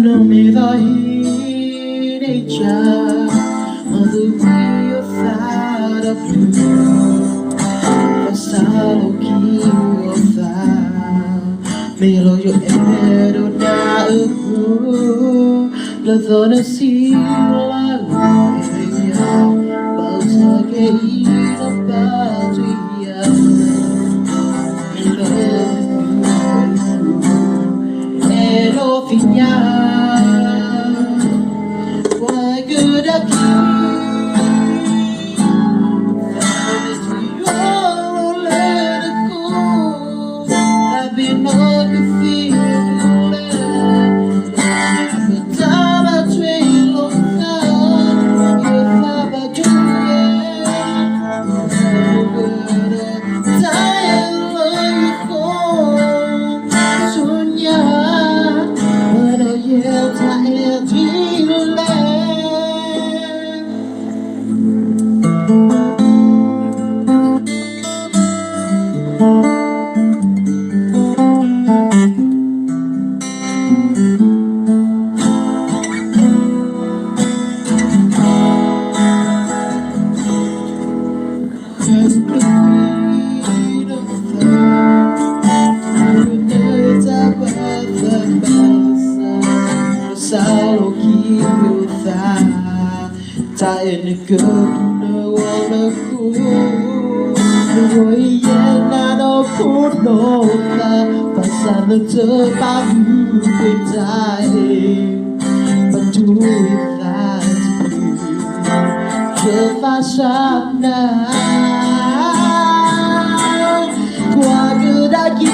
Non mi vai nei già, ma dovevo fare più. Passalo chi lo fa, me lo io ero da la zona si la gloria, basta che io pagia, me lo e lo finiamo. Why could I keep you let it go? I've been on the field, but time I trail on down. If I but you, time like home, soñar, but yet I dream. Sao khi yêu ta ta in good no wanna cool rồi yên na no put no ta pasando te pa you die but do it that je fasana qua que daqui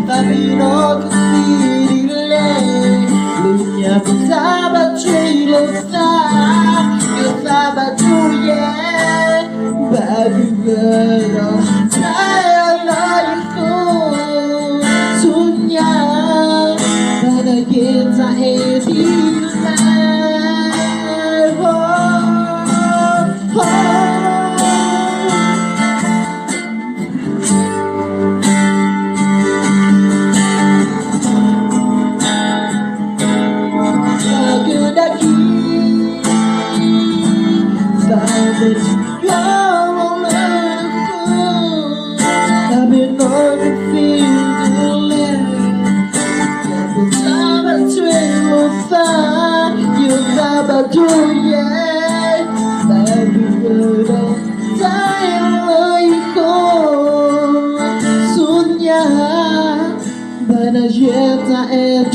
Tabino capire Lunya pensava ci lo sa Io stava giù yeah Baby girl Sai laico Sogna Pada chiesa e di I've been on the field to land. I've been train of fire. You never do yet. Baby, you don't die like home. Sonia, but I yet I